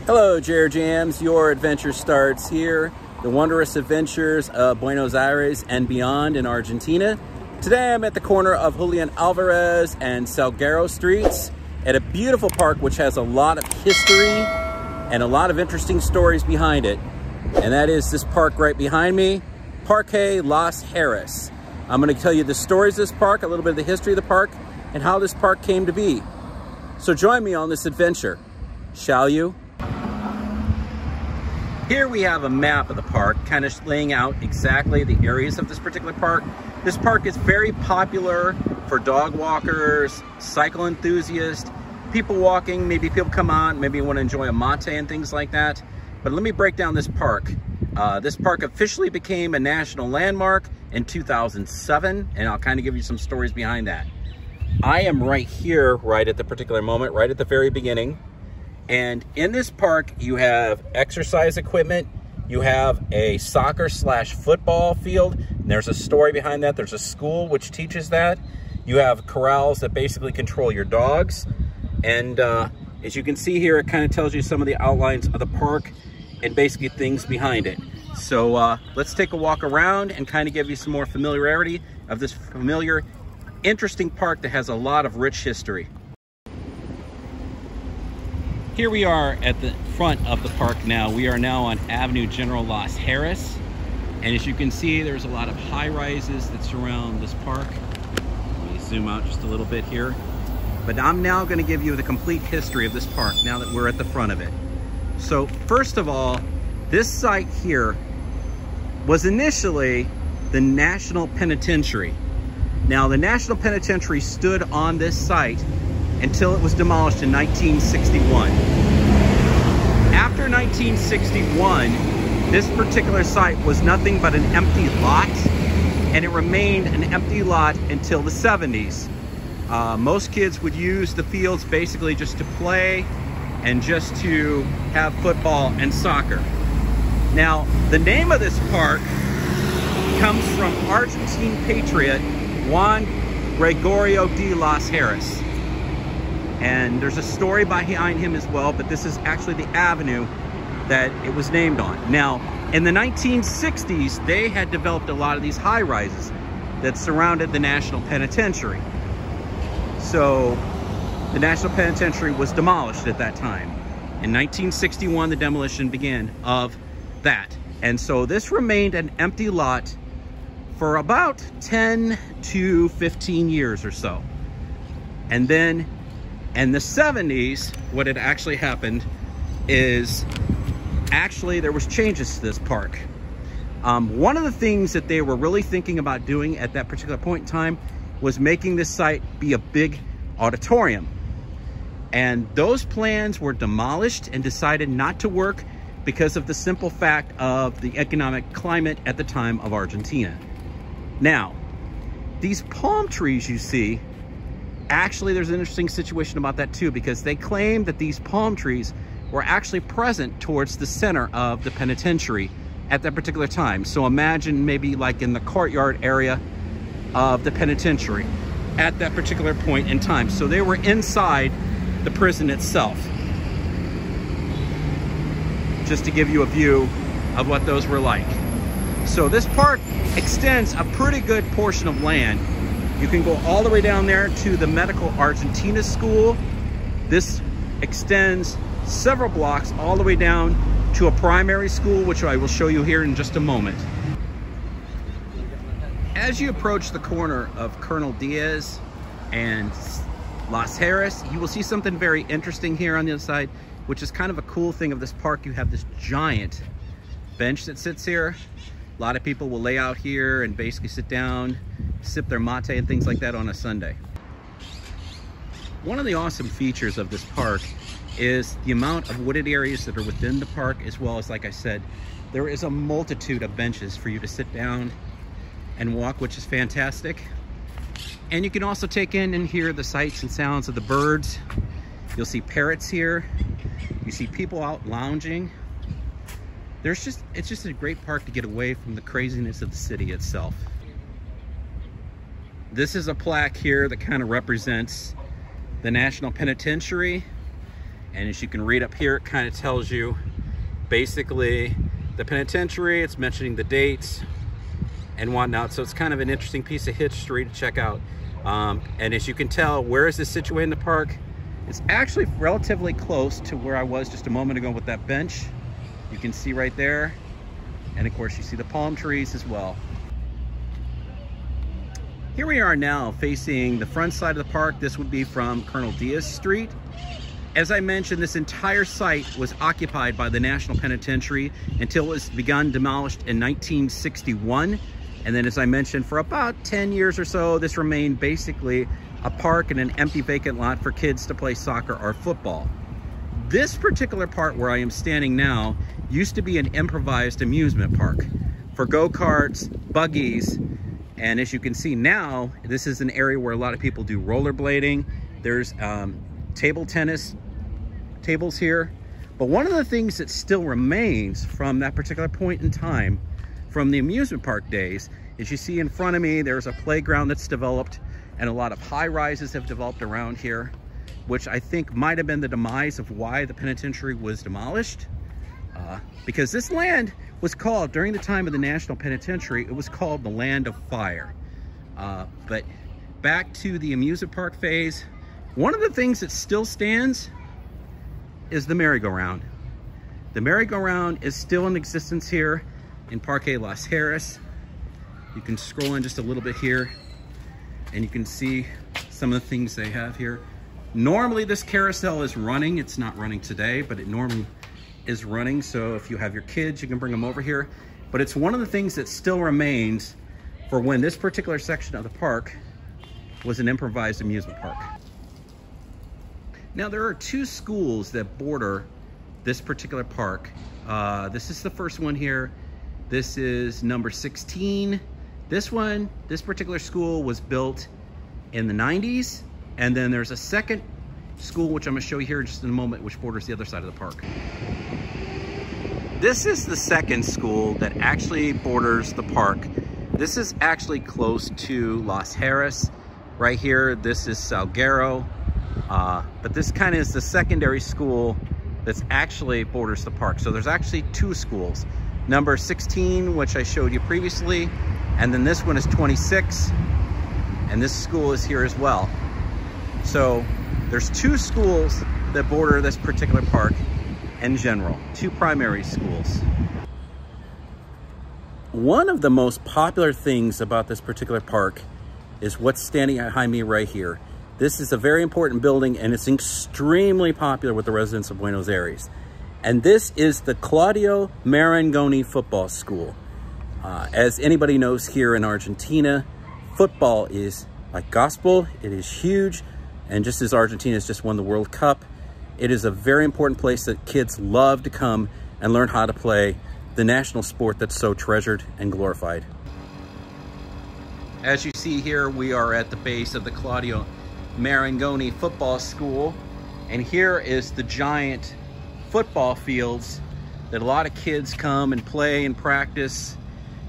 Hello, Jer Jams. Your adventure starts here. The wondrous adventures of Buenos Aires and beyond in Argentina. Today I'm at the corner of Julian Alvarez and Salguero Streets at a beautiful park which has a lot of history and a lot of interesting stories behind it. And that is this park right behind me, Parque Las Heras. I'm going to tell you the stories of this park, a little bit of the history of the park, and how this park came to be. So join me on this adventure, shall you? Here we have a map of the park, kind of laying out exactly the areas of this particular park. This park is very popular for dog walkers, cycle enthusiasts, people walking, maybe people come on, maybe want to enjoy a mate and things like that. But let me break down this park. This park officially became a national landmark in 2007, and I'll kind of give you some stories behind that. I am right here, right at the particular moment, right at the very beginning. And in this park, you have exercise equipment, you have a soccer/football field, and there's a story behind that. There's a school which teaches that. You have corrals that basically control your dogs. And as you can see here, it kind of tells you some of the outlines of the park and basically things behind it. So let's take a walk around and kind of give you some more familiarity of this familiar, interesting park that has a lot of rich history. Here we are at the front of the park now. We are now on Avenue General Las Heras. And as you can see, there's a lot of high rises that surround this park. Let me zoom out just a little bit here. But I'm now going to give you the complete history of this park now that we're at the front of it. So first of all, this site here was initially the National Penitentiary. Now the National Penitentiary stood on this site until it was demolished in 1961. After 1961, this particular site was nothing but an empty lot, and it remained an empty lot until the 70s. Most kids would use the fields basically just to play and just to have football and soccer. Now, the name of this park comes from Argentine patriot Juan Gregorio de Las Heras. And there's a story behind him as well, but this is actually the avenue that it was named on. Now, in the 1960s, they had developed a lot of these high rises that surrounded the National Penitentiary. So the National Penitentiary was demolished at that time. In 1961, the demolition began of that. And so this remained an empty lot for about 10 to 15 years or so. And then in the 70s, what had actually happened is there was changes to this park. One of the things that they were really thinking about doing at that particular point in time was making this site be a big auditorium. And those plans were demolished and decided not to work because of the simple fact of the economic climate at the time of Argentina. Now, these palm trees you see, actually, there's an interesting situation about that too, because they claim that these palm trees were actually present towards the center of the penitentiary at that particular time. So imagine maybe like in the courtyard area of the penitentiary at that particular point in time. So they were inside the prison itself. Just to give you a view of what those were like. So this park extends a pretty good portion of land. You can go all the way down there to the Medical Argentina School. This extends several blocks all the way down to a primary school, which I will show you here in just a moment. As you approach the corner of Colonel Diaz and Las Heras, you will see something very interesting here on the other side, which is kind of a cool thing of this park. You have this giant bench that sits here. A lot of people will lay out here and basically sit down, sip their mate and things like that on a Sunday. One of the awesome features of this park is the amount of wooded areas that are within the park, as well as, like I said, there is a multitude of benches for you to sit down and walk, which is fantastic. And you can also take in and hear the sights and sounds of the birds. You'll see parrots here. You see people out lounging. It's just a great park to get away from the craziness of the city itself. This is a plaque here that kind of represents the National Penitentiary. And as you can read up here, it kind of tells you basically the penitentiary. It's mentioning the dates and whatnot. So it's kind of an interesting piece of history to check out. And as you can tell, where is this situated in the park? It's actually relatively close to where I was just a moment ago with that bench. You can see right there. And of course you see the palm trees as well. Here we are now facing the front side of the park. This would be from Colonel Diaz Street. As I mentioned, this entire site was occupied by the National Penitentiary until it was begun demolished in 1961. And then, as I mentioned, for about 10 years or so, this remained basically a park and an empty vacant lot for kids to play soccer or football. This particular part where I am standing now used to be an improvised amusement park for go-karts, buggies, and as you can see now, this is an area where a lot of people do rollerblading. There's table tennis tables here. But one of the things that still remains from that particular point in time, from the amusement park days, is you see in front of me, there's a playground that's developed, and a lot of high rises have developed around here, which I think might have been the demise of why the penitentiary was demolished. Because this land was called, during the time of the National Penitentiary, it was called the Land of Fire. But back to the amusement park phase, one of the things that still stands is the merry-go-round. The merry-go-round is still in existence here in Parque Las Heras. You can scroll in just a little bit here and you can see some of the things they have here. Normally this carousel is running. It's not running today, but it normally is running. So if you have your kids, you can bring them over here. But it's one of the things that still remains for when this particular section of the park was an improvised amusement park. Now there are two schools that border this particular park. This is the first one here. This is number 16. This particular school was built in the 90s. And then there's a second school, which I'm gonna show you here in just in a moment, which borders the other side of the park. This is the second school that actually borders the park. This is actually close to Las Heras. Right here, this is Salguero. But this kind of is the secondary school that's actually borders the park. So there's actually two schools. Number 16, which I showed you previously, and then this one is 26, and this school is here as well. So there's two schools that border this particular park in general, two primary schools. One of the most popular things about this particular park is what's standing behind me right here. This is a very important building and it's extremely popular with the residents of Buenos Aires. And this is the Claudio Marangoni Football School. As anybody knows here in Argentina, football is like gospel. It is huge. And just as Argentina has just won the World Cup, it is a very important place that kids love to come and learn how to play the national sport that's so treasured and glorified. As you see here, we are at the base of the Claudio Marangoni Football School. And here is the giant football fields that a lot of kids come and play and practice.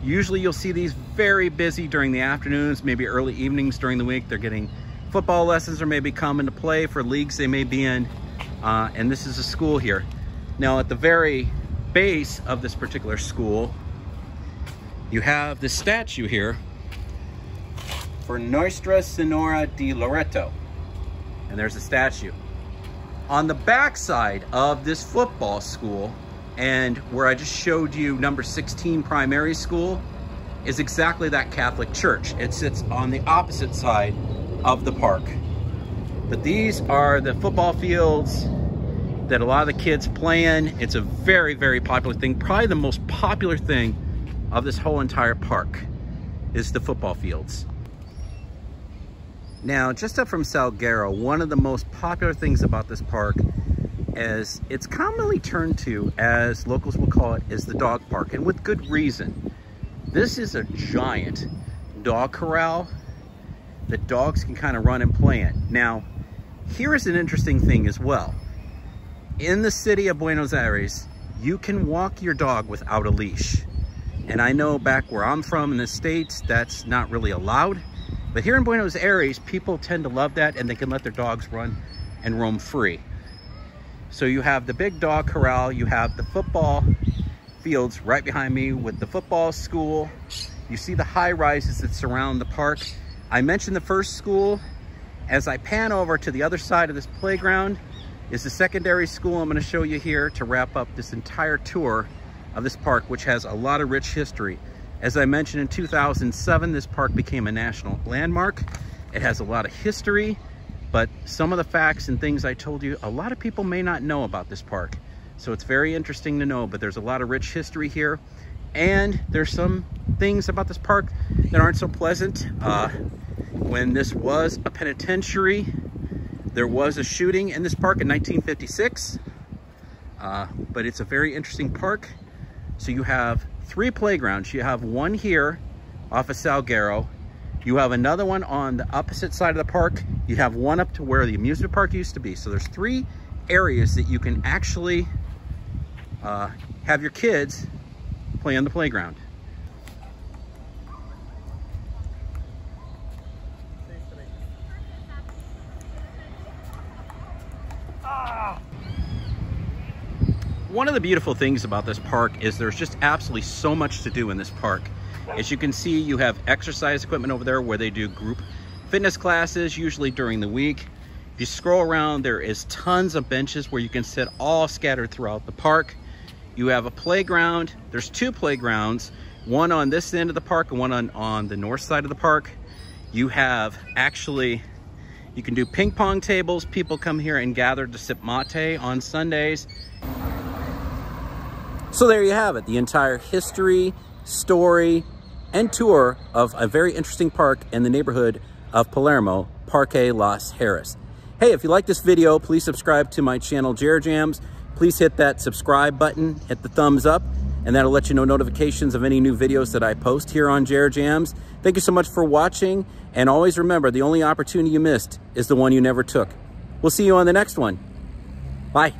Usually you'll see these very busy during the afternoons, maybe early evenings during the week. They're getting football lessons or maybe coming to play for leagues they may be in. And this is a school here. Now at the very base of this particular school, you have this statue here for Nuestra Senora de Loreto. And there's a statue. On the back side of this football school, and where I just showed you number 16 primary school, is exactly that Catholic church. It sits on the opposite side of the park. But these are the football fields that a lot of the kids play in. It's a very, very popular thing. Probably the most popular thing of this whole entire park is the football fields. Now, just up from Salguero, one of the most popular things about this park is it's commonly turned to, as locals will call it, is the dog park, and with good reason. This is a giant dog corral that dogs can kind of run and play in. Now, here is an interesting thing as well. In the city of Buenos Aires, you can walk your dog without a leash. And I know back where I'm from in the States, that's not really allowed. But here in Buenos Aires, people tend to love that and they can let their dogs run and roam free. So you have the big dog corral, you have the football fields right behind me with the football school. You see the high rises that surround the park. I mentioned the first school. As I pan over to the other side of this playground is the secondary school I'm going to show you here to wrap up this entire tour of this park, which has a lot of rich history. As I mentioned, in 2007, this park became a national landmark. It has a lot of history, but some of the facts and things I told you, a lot of people may not know about this park. So it's very interesting to know, but there's a lot of rich history here. And there's some things about this park that aren't so pleasant. When this was a penitentiary, there was a shooting in this park in 1956. But it's a very interesting park. So you have 3 playgrounds. You have one here off of Salguero. You have another one on the opposite side of the park. You have one up to where the amusement park used to be. So there's 3 areas that you can actually have your kids play on the playground. One of the beautiful things about this park is there's just absolutely so much to do in this park. As you can see, you have exercise equipment over there where they do group fitness classes, usually during the week. If you scroll around, there is tons of benches where you can sit all scattered throughout the park. You have a playground. There's 2 playgrounds, one on this end of the park and one on the north side of the park. You have you can do ping pong tables. People come here and gather to sip mate on Sundays. So there you have it, the entire history, story, and tour of a very interesting park in the neighborhood of Palermo, Parque Las Heras. Hey, if you like this video, please subscribe to my channel, JRJams. Please hit that subscribe button, hit the thumbs up, and that'll let you know notifications of any new videos that I post here on JRJams. Thank you so much for watching, and always remember, the only opportunity you missed is the one you never took. We'll see you on the next one. Bye.